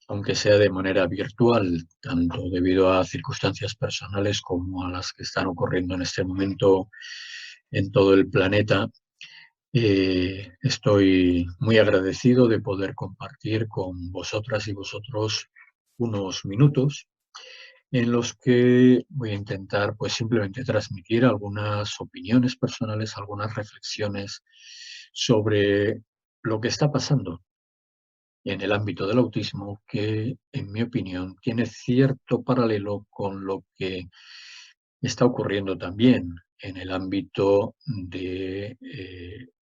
aunque sea de manera virtual, tanto debido a circunstancias personales como a las que están ocurriendo en este momento en todo el planeta. Estoy muy agradecido de poder compartir con vosotras y vosotros unos minutos en los que voy a intentar pues simplemente transmitir algunas opiniones personales, algunas reflexiones sobre lo que está pasando en el ámbito del autismo, que en mi opinión tiene cierto paralelo con lo que está ocurriendo también en el ámbito de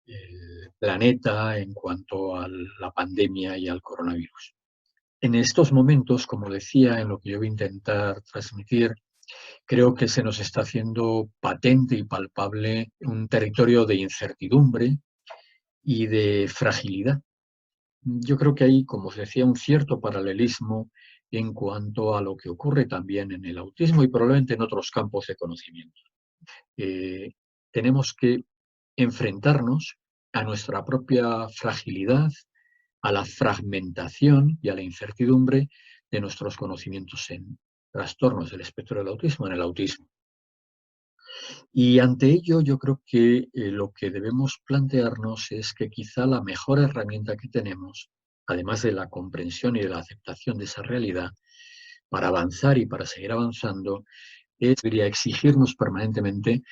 el planeta en cuanto a la pandemia y al coronavirus. En estos momentos, como decía, en lo que yo voy a intentar transmitir, creo que se nos está haciendo patente y palpable un territorio de incertidumbre y de fragilidad. Yo creo que hay, como os decía, un cierto paralelismo en cuanto a lo que ocurre también en el autismo y probablemente en otros campos de conocimiento. Eh, Tenemos que enfrentarnos a nuestra propia fragilidad, a la fragmentación y a la incertidumbre de nuestros conocimientos en trastornos del espectro del autismo, en el autismo. Y ante ello yo creo que lo que debemos plantearnos es que quizá la mejor herramienta que tenemos, además de la comprensión y de la aceptación de esa realidad, para avanzar y para seguir avanzando, debería exigirnos permanentemente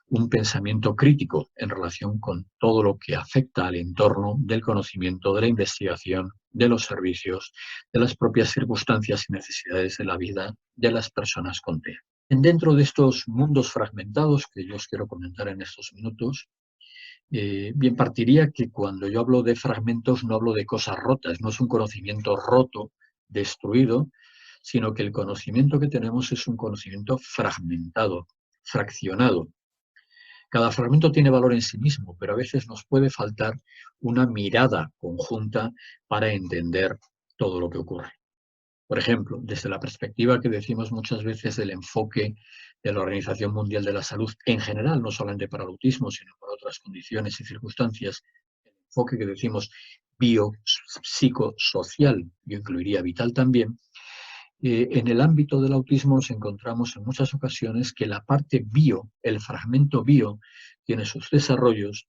un pensamiento crítico en relación con todo lo que afecta al entorno del conocimiento, de la investigación, de los servicios, de las propias circunstancias y necesidades de la vida de las personas con TEA. Dentro de estos mundos fragmentados que yo os quiero comentar en estos minutos, bien partiría que cuando yo hablo de fragmentos no hablo de cosas rotas, no es un conocimiento roto, destruido, sino que el conocimiento que tenemos es un conocimiento fragmentado, fraccionado. Cada fragmento tiene valor en sí mismo, pero a veces nos puede faltar una mirada conjunta para entender todo lo que ocurre. Por ejemplo, desde la perspectiva que decimos muchas veces del enfoque de la Organización Mundial de la Salud en general, no solamente para el autismo, sino para otras condiciones y circunstancias, el enfoque que decimos biopsicosocial, yo incluiría vital también, en el ámbito del autismo nos encontramos en muchas ocasiones que la parte bio, el fragmento bio, tiene sus desarrollos,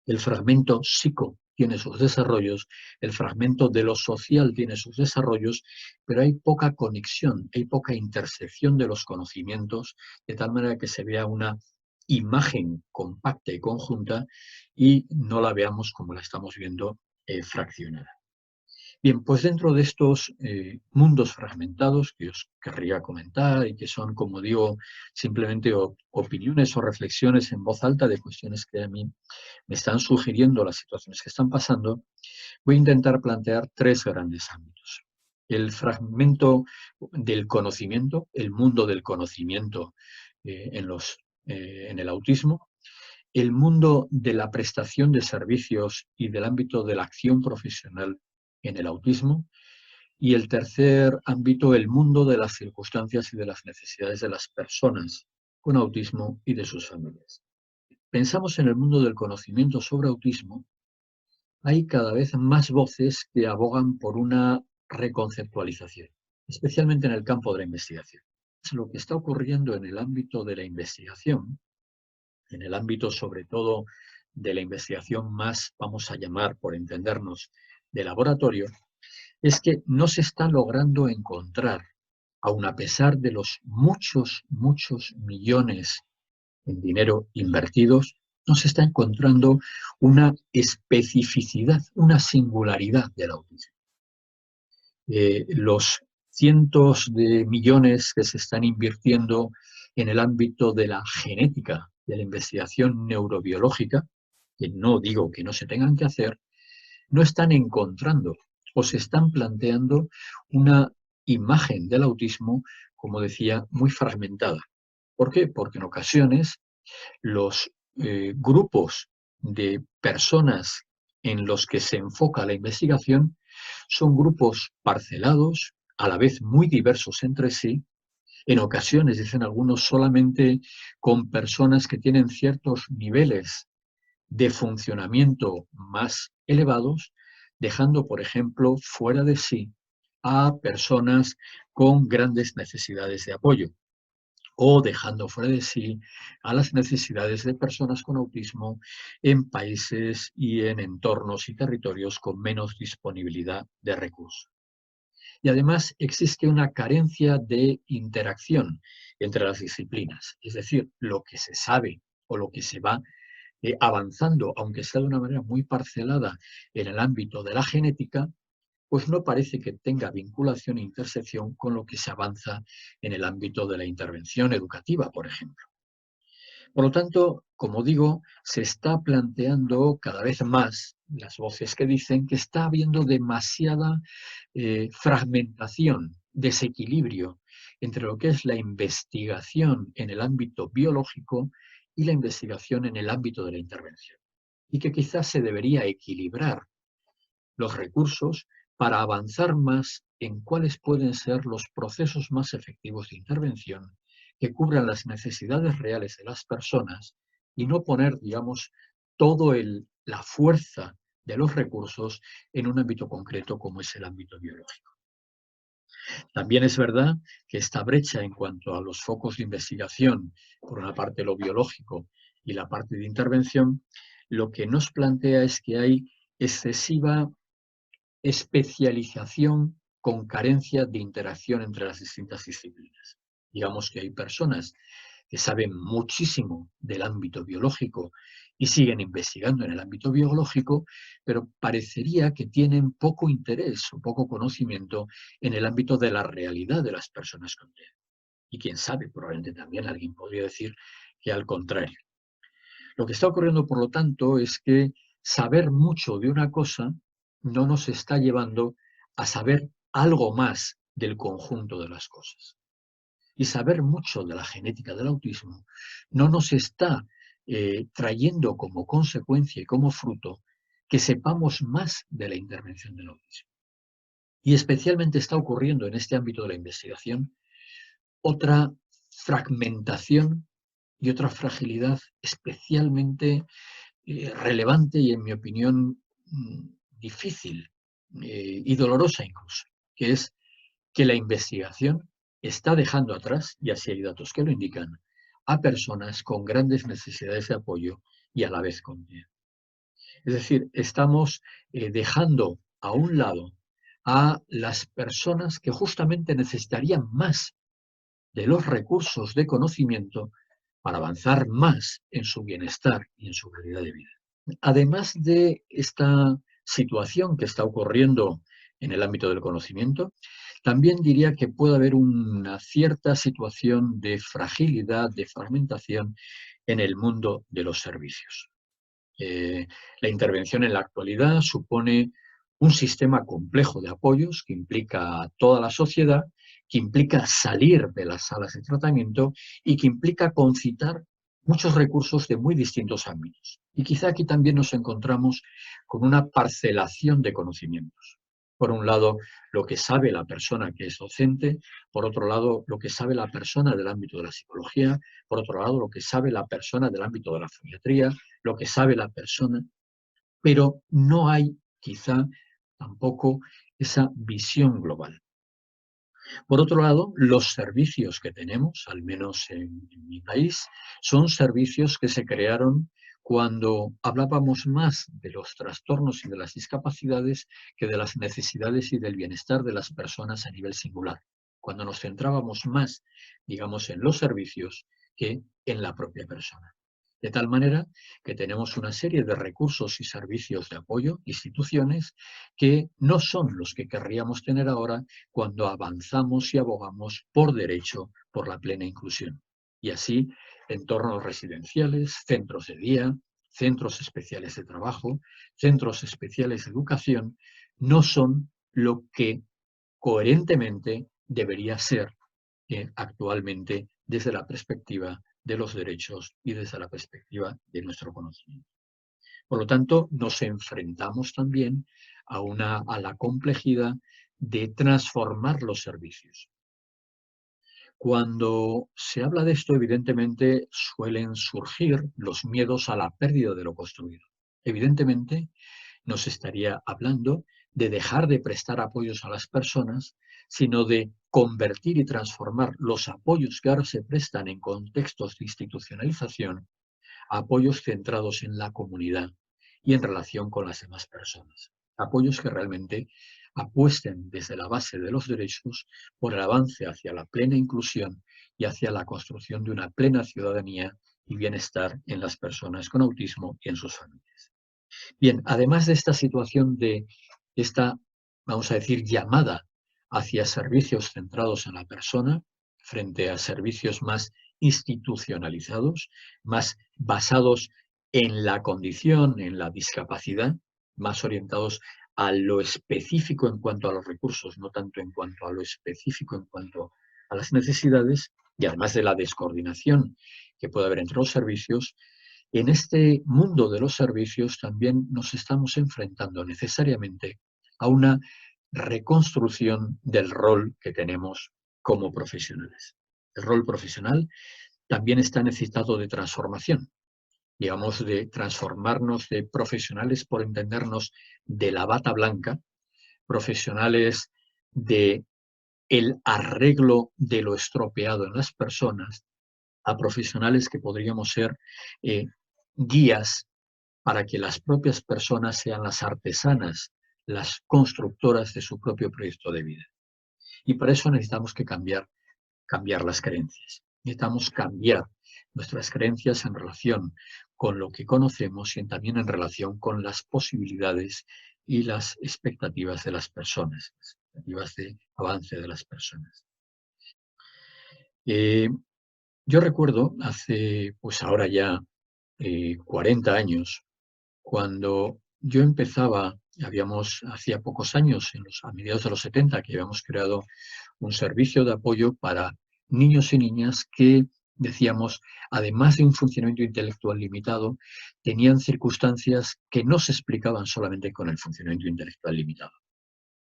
el fragmento psico tiene sus desarrollos, el fragmento de lo social tiene sus desarrollos, pero hay poca conexión, hay poca intersección de los conocimientos, de tal manera que se vea una imagen compacta y conjunta y no la veamos como la estamos viendo fraccionada. Bien, pues dentro de estos mundos fragmentados que os querría comentar y que son, como digo, simplemente opiniones o reflexiones en voz alta de cuestiones que a mí me están sugiriendo las situaciones que están pasando, voy a intentar plantear tres grandes ámbitos. El fragmento del conocimiento, el mundo del conocimiento en el autismo, el mundo de la prestación de servicios y del ámbito de la acción profesional en el autismo, y el tercer ámbito, el mundo de las circunstancias y de las necesidades de las personas con autismo y de sus familias. Pensamos en el mundo del conocimiento sobre autismo, hay cada vez más voces que abogan por una reconceptualización, especialmente en el campo de la investigación. Lo que está ocurriendo en el ámbito de la investigación, en el ámbito sobre todo de la investigación más, vamos a llamar por entendernos, de laboratorio, es que no se está logrando encontrar, aun a pesar de los muchos millones en dinero invertidos, no se está encontrando una especificidad, una singularidad del autismo. Los cientos de millones que se están invirtiendo en el ámbito de la genética, de la investigación neurobiológica, que no digo que no se tengan que hacer, no están encontrando o se están planteando una imagen del autismo, como decía, muy fragmentada. ¿Por qué? Porque en ocasiones los grupos de personas en los que se enfoca la investigación son grupos parcelados, a la vez muy diversos entre sí, en ocasiones, dicen algunos, solamente con personas que tienen ciertos niveles de funcionamiento más elevados, dejando, por ejemplo, fuera de sí a personas con grandes necesidades de apoyo, o dejando fuera de sí a las necesidades de personas con autismo en países y en entornos y territorios con menos disponibilidad de recursos. Y además existe una carencia de interacción entre las disciplinas, es decir, lo que se sabe o lo que se va avanzando, aunque sea de una manera muy parcelada en el ámbito de la genética, pues no parece que tenga vinculación e intersección con lo que se avanza en el ámbito de la intervención educativa, por ejemplo. Por lo tanto, como digo, se está planteando cada vez más las voces que dicen que está habiendo demasiada fragmentación, desequilibrio entre lo que es la investigación en el ámbito biológico y la investigación en el ámbito de la intervención. Y que quizás se debería equilibrar los recursos para avanzar más en cuáles pueden ser los procesos más efectivos de intervención que cubran las necesidades reales de las personas y no poner, digamos, toda la fuerza de los recursos en un ámbito concreto como es el ámbito biológico. También es verdad que esta brecha en cuanto a los focos de investigación, por una parte lo biológico y la parte de intervención, lo que nos plantea es que hay excesiva especialización con carencia de interacción entre las distintas disciplinas. Digamos que hay personas que saben muchísimo del ámbito biológico y siguen investigando en el ámbito biológico, pero parecería que tienen poco interés o poco conocimiento en el ámbito de la realidad de las personas con TEA. Y quién sabe, probablemente también alguien podría decir que al contrario. Lo que está ocurriendo, por lo tanto, es que saber mucho de una cosa no nos está llevando a saber algo más del conjunto de las cosas. Y saber mucho de la genética del autismo no nos está trayendo como consecuencia y como fruto que sepamos más de la intervención del autismo. Y especialmente está ocurriendo en este ámbito de la investigación otra fragmentación y otra fragilidad especialmente relevante y, en mi opinión, difícil y dolorosa incluso, que es que la investigación está dejando atrás, y así hay datos que lo indican, a personas con grandes necesidades de apoyo y a la vez con TEA. Es decir, estamos dejando a un lado a las personas que justamente necesitarían más de los recursos de conocimiento para avanzar más en su bienestar y en su calidad de vida. Además de esta situación que está ocurriendo en el ámbito del conocimiento, también diría que puede haber una cierta situación de fragilidad, de fragmentación en el mundo de los servicios. La intervención en la actualidad supone un sistema complejo de apoyos que implica a toda la sociedad, que implica salir de las salas de tratamiento y que implica concitar muchos recursos de muy distintos ámbitos. Y quizá aquí también nos encontramos con una parcelación de conocimientos. Por un lado, lo que sabe la persona que es docente, por otro lado, lo que sabe la persona del ámbito de la psicología, por otro lado, lo que sabe la persona del ámbito de la psiquiatría, lo que sabe la persona, pero no hay quizá tampoco esa visión global. Por otro lado, los servicios que tenemos, al menos en mi país, son servicios que se crearon cuando hablábamos más de los trastornos y de las discapacidades que de las necesidades y del bienestar de las personas a nivel singular. Cuando nos centrábamos más, digamos, en los servicios que en la propia persona. De tal manera que tenemos una serie de recursos y servicios de apoyo, instituciones, que no son los que querríamos tener ahora cuando avanzamos y abogamos por derecho por la plena inclusión. Y así, entornos residenciales, centros de día, centros especiales de trabajo, centros especiales de educación, no son lo que coherentemente debería ser actualmente desde la perspectiva de los derechos y desde la perspectiva de nuestro conocimiento. Por lo tanto, nos enfrentamos también a la complejidad de transformar los servicios. Cuando se habla de esto, evidentemente suelen surgir los miedos a la pérdida de lo construido. Evidentemente, nos estaría hablando de dejar de prestar apoyos a las personas, sino de convertir y transformar los apoyos que ahora se prestan en contextos de institucionalización a apoyos centrados en la comunidad y en relación con las demás personas. Apoyos que realmente apuesten desde la base de los derechos por el avance hacia la plena inclusión y hacia la construcción de una plena ciudadanía y bienestar en las personas con autismo y en sus familias. Bien, además de esta situación de esta, vamos a decir, llamada hacia servicios centrados en la persona frente a servicios más institucionalizados, más basados en la condición, en la discapacidad, más orientados a lo específico en cuanto a los recursos, no tanto en cuanto a lo específico en cuanto a las necesidades, y además de la descoordinación que puede haber entre los servicios, en este mundo de los servicios también nos estamos enfrentando necesariamente a una reconstrucción del rol que tenemos como profesionales. El rol profesional también está necesitado de transformación, digamos, de transformarnos de profesionales por entendernos de la bata blanca, profesionales de el arreglo de lo estropeado en las personas, a profesionales que podríamos ser eh, guías para que las propias personas sean las artesanas, las constructoras de su propio proyecto de vida. Y para eso necesitamos que cambiar las creencias. Necesitamos cambiar nuestras creencias en relación con lo que conocemos y también en relación con las posibilidades y las expectativas de las personas, las expectativas de avance de las personas. Eh, yo recuerdo hace, pues ahora ya 40 años, cuando yo empezaba, hacía pocos años, a mediados de los 70, que habíamos creado un servicio de apoyo para niños y niñas que, decíamos, además de un funcionamiento intelectual limitado, tenían circunstancias que no se explicaban solamente con el funcionamiento intelectual limitado,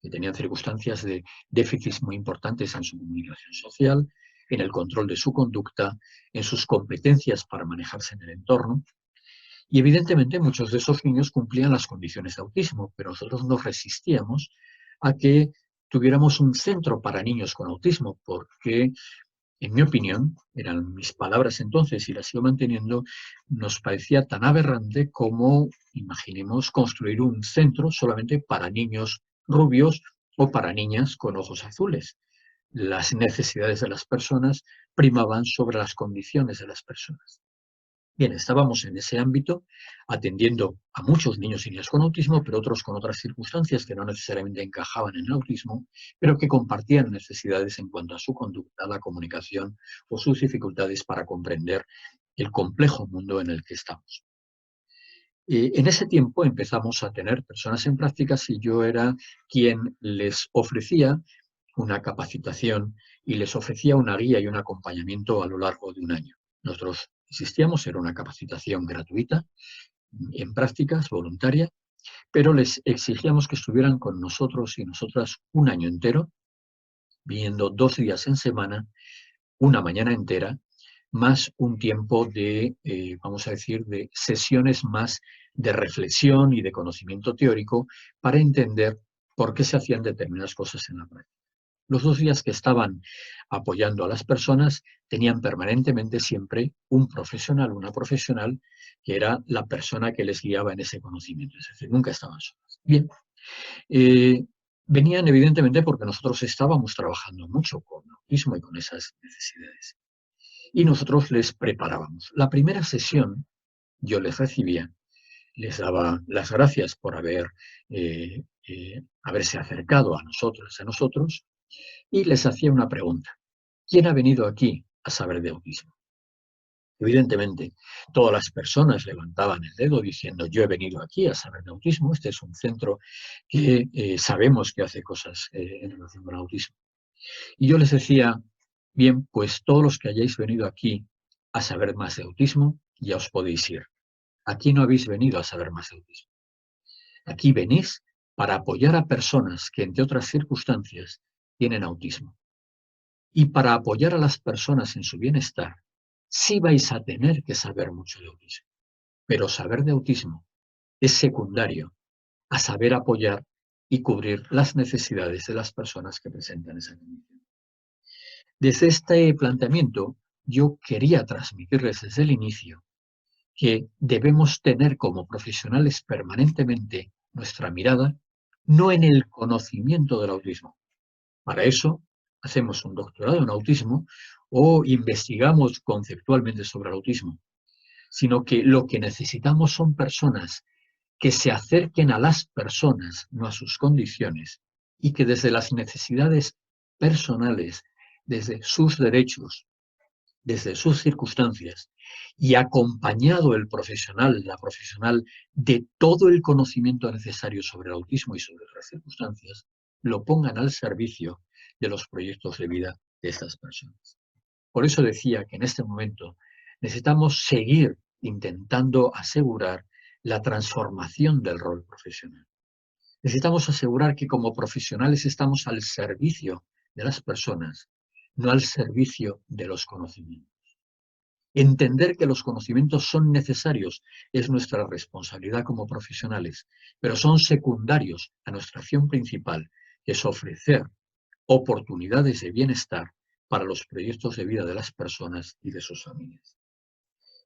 que tenían circunstancias de déficits muy importantes en su comunicación social, en el control de su conducta, en sus competencias para manejarse en el entorno. Y evidentemente muchos de esos niños cumplían las condiciones de autismo, pero nosotros nos resistíamos a que tuviéramos un centro para niños con autismo, porque, en mi opinión, eran mis palabras entonces y las sigo manteniendo, nos parecía tan aberrante como, imaginemos, construir un centro solamente para niños rubios o para niñas con ojos azules. Las necesidades de las personas primaban sobre las condiciones de las personas. Bien, estábamos en ese ámbito atendiendo a muchos niños y niñas con autismo, pero otros con otras circunstancias que no necesariamente encajaban en el autismo, pero que compartían necesidades en cuanto a su conducta, la comunicación o sus dificultades para comprender el complejo mundo en el que estamos. En ese tiempo empezamos a tener personas en prácticas y yo era quien les ofrecía una capacitación y les ofrecía una guía y un acompañamiento a lo largo de un año. Nosotros insistíamos, era una capacitación gratuita, en prácticas, voluntaria, pero les exigíamos que estuvieran con nosotros y nosotras un año entero, viniendo 2 días en semana, una mañana entera, más un tiempo de, vamos a decir, de sesiones más de reflexión y de conocimiento teórico para entender por qué se hacían determinadas cosas en la práctica. Los 2 días que estaban apoyando a las personas tenían permanentemente siempre un profesional, una profesional, que era la persona que les guiaba en ese conocimiento. Es decir, nunca estaban solas. Bien, eh, venían evidentemente porque nosotros estábamos trabajando mucho con autismo y con esas necesidades. Y nosotros les preparábamos. La primera sesión yo les recibía, les daba las gracias por haberse acercado a nosotros, y les hacía una pregunta. ¿Quién ha venido aquí a saber de autismo? Evidentemente, todas las personas levantaban el dedo diciendo yo he venido aquí a saber de autismo, este es un centro que sabemos que hace cosas en relación con el autismo. Y yo les decía, bien, pues todos los que hayáis venido aquí a saber más de autismo, ya os podéis ir. Aquí no habéis venido a saber más de autismo. Aquí venís para apoyar a personas que, entre otras circunstancias, tienen autismo. Y para apoyar a las personas en su bienestar, sí vais a tener que saber mucho de autismo. Pero saber de autismo es secundario a saber apoyar y cubrir las necesidades de las personas que presentan esa condición. Desde este planteamiento, yo quería transmitirles desde el inicio que debemos tener como profesionales permanentemente nuestra mirada no en el conocimiento del autismo. Para eso hacemos un doctorado en autismo o investigamos conceptualmente sobre el autismo, sino que lo que necesitamos son personas que se acerquen a las personas, no a sus condiciones, y que desde las necesidades personales, desde sus derechos, desde sus circunstancias, y acompañado el profesional, la profesional, de todo el conocimiento necesario sobre el autismo y sobre otras circunstancias, lo pongan al servicio de los proyectos de vida de estas personas. Por eso decía que en este momento necesitamos seguir intentando asegurar la transformación del rol profesional. Necesitamos asegurar que como profesionales estamos al servicio de las personas, no al servicio de los conocimientos. Entender que los conocimientos son necesarios es nuestra responsabilidad como profesionales, pero son secundarios a nuestra acción principal, que es ofrecer oportunidades de bienestar para los proyectos de vida de las personas y de sus familias.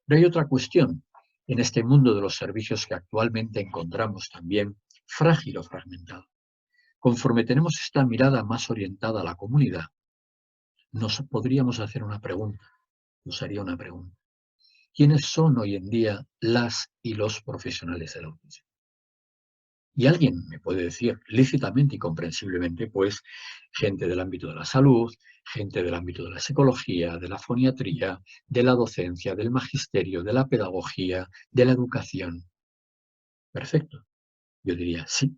Pero hay otra cuestión en este mundo de los servicios que actualmente encontramos también frágil o fragmentado. Conforme tenemos esta mirada más orientada a la comunidad, nos podríamos hacer una pregunta, nos haría una pregunta. ¿Quiénes son hoy en día las y los profesionales del autismo? Y alguien me puede decir lícitamente y comprensiblemente, pues, gente del ámbito de la salud, gente del ámbito de la psicología, de la foniatría, de la docencia, del magisterio, de la pedagogía, de la educación. Perfecto. Yo diría sí.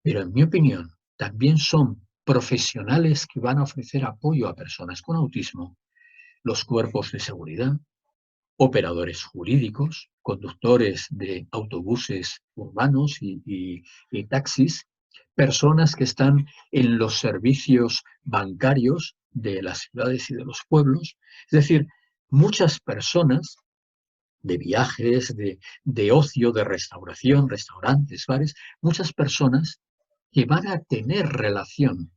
Pero en mi opinión, también son profesionales que van a ofrecer apoyo a personas con autismo, los cuerpos de seguridad, operadores jurídicos, conductores de autobuses urbanos y taxis, personas que están en los servicios bancarios de las ciudades y de los pueblos. Es decir, muchas personas de viajes, de ocio, de restauración, restaurantes, bares, muchas personas que van a tener relación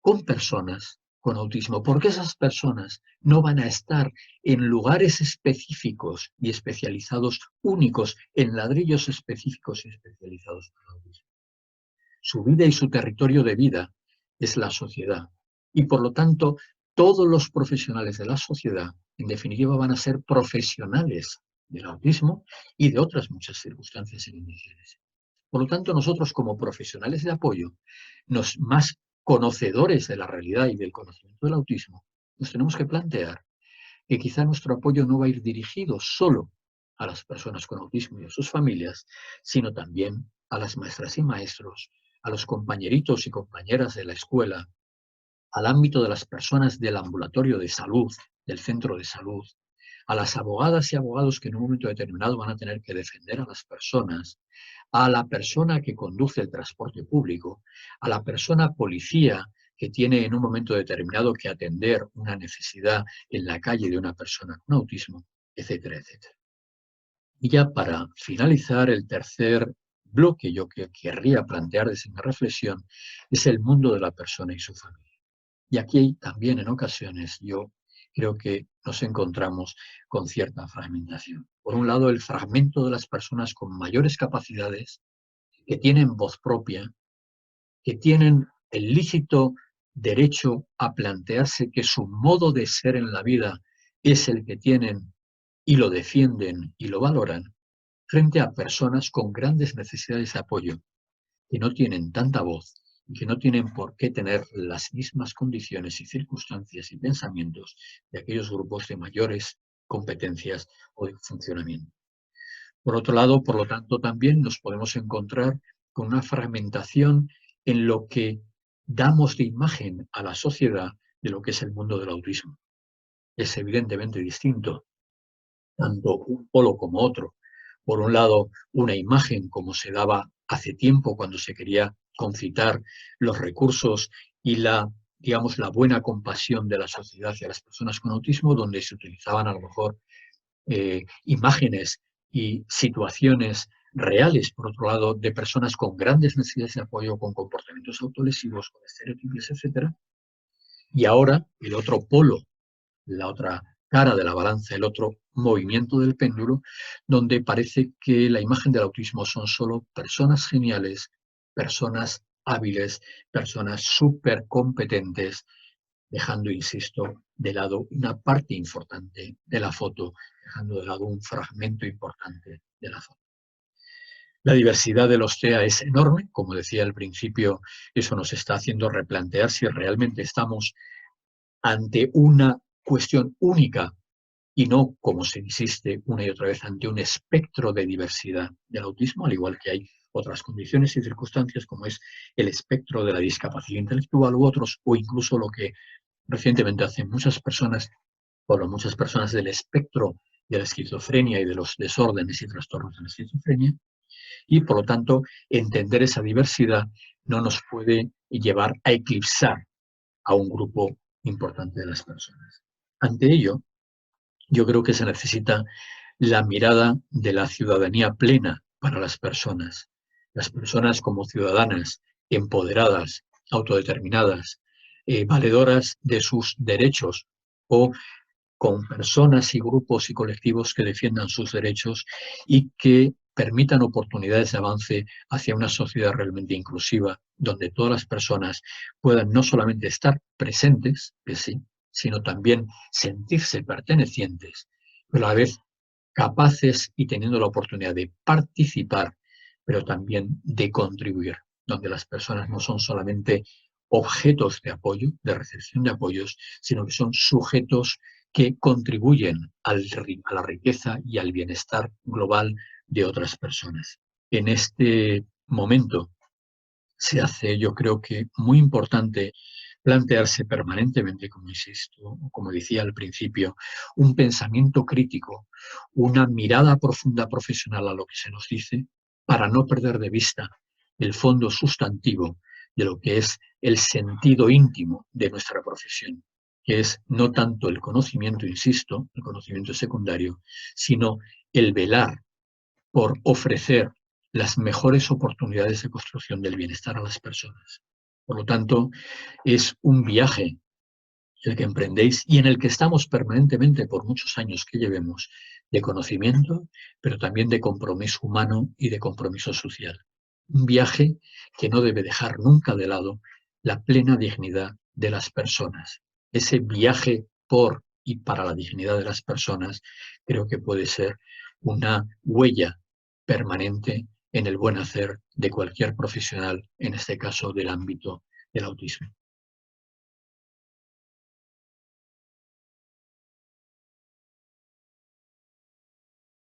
con personas con autismo, porque esas personas no van a estar en lugares específicos y especializados únicos, en ladrillos específicos y especializados para el autismo. Su vida y su territorio de vida es la sociedad. Y por lo tanto, todos los profesionales de la sociedad, en definitiva, van a ser profesionales del autismo y de otras muchas circunstancias y condiciones. Por lo tanto, nosotros como profesionales de apoyo, más conocedores de la realidad y del conocimiento del autismo, nos tenemos que plantear que quizá nuestro apoyo no va a ir dirigido solo a las personas con autismo y a sus familias, sino también a las maestras y maestros, a los compañeritos y compañeras de la escuela, al ámbito de las personas del ambulatorio de salud, del centro de salud, a las abogadas y abogados que en un momento determinado van a tener que defender a las personas, a la persona que conduce el transporte público, a la persona policía que tiene en un momento determinado que atender una necesidad en la calle de una persona con autismo, etcétera, etcétera. Y ya para finalizar, el tercer bloque yo que querría plantear desde mi reflexión es el mundo de la persona y su familia. Y aquí también en ocasiones yo creo que nos encontramos con cierta fragmentación. Por un lado, el fragmento de las personas con mayores capacidades, que tienen voz propia, que tienen el lícito derecho a plantearse que su modo de ser en la vida es el que tienen y lo defienden y lo valoran, frente a personas con grandes necesidades de apoyo, que no tienen tanta voz y que no tienen por qué tener las mismas condiciones y circunstancias y pensamientos de aquellos grupos de mayores competencias o de funcionamiento. Por otro lado, por lo tanto, también nos podemos encontrar con una fragmentación en lo que damos de imagen a la sociedad de lo que es el mundo del autismo. Es evidentemente distinto, tanto un polo como otro. Por un lado, una imagen como se daba hace tiempo cuando se quería concitar los recursos y digamos, la buena compasión de la sociedad hacia las personas con autismo, donde se utilizaban a lo mejor imágenes y situaciones reales, por otro lado, de personas con grandes necesidades de apoyo, con comportamientos autolesivos, con estereotipos, etcétera. Y ahora el otro polo, la otra cara de la balanza, el otro movimiento del péndulo, donde parece que la imagen del autismo son solo personas geniales, personas hábiles, personas súper competentes, dejando, insisto, de lado una parte importante de la foto, dejando de lado un fragmento importante de la foto. La diversidad de los TEA es enorme, como decía al principio, eso nos está haciendo replantear si realmente estamos ante una cuestión única y no, como se insiste una y otra vez, ante un espectro de diversidad del autismo, al igual que hay otras condiciones y circunstancias como es el espectro de la discapacidad intelectual u otros, o incluso lo que recientemente hacen muchas personas, muchas personas del espectro de la esquizofrenia y de los desórdenes y trastornos de la esquizofrenia, y por lo tanto entender esa diversidad no nos puede llevar a eclipsar a un grupo importante de las personas. Ante ello, yo creo que se necesita la mirada de la ciudadanía plena para las personas como ciudadanas empoderadas, autodeterminadas, valedoras de sus derechos, o con personas y grupos y colectivos que defiendan sus derechos y que permitan oportunidades de avance hacia una sociedad realmente inclusiva, donde todas las personas puedan no solamente estar presentes, que sí, sino también sentirse pertenecientes, pero a la vez capaces y teniendo la oportunidad de participar, pero también de contribuir, donde las personas no son solamente objetos de apoyo, de recepción de apoyos, sino que son sujetos que contribuyen a la riqueza y al bienestar global de otras personas. En este momento se hace, yo creo que muy importante plantearse permanentemente, como insisto, como decía al principio, un pensamiento crítico, una mirada profunda profesional a lo que se nos dice, para no perder de vista el fondo sustantivo de lo que es el sentido íntimo de nuestra profesión, que es no tanto el conocimiento, insisto, el conocimiento secundario, sino el velar por ofrecer las mejores oportunidades de construcción del bienestar a las personas. Por lo tanto, es un viaje el que emprendéis y en el que estamos permanentemente por muchos años que llevemos, de conocimiento, pero también de compromiso humano y de compromiso social. Un viaje que no debe dejar nunca de lado la plena dignidad de las personas. Ese viaje por y para la dignidad de las personas creo que puede ser una huella permanente en el buen hacer de cualquier profesional, en este caso del ámbito del autismo.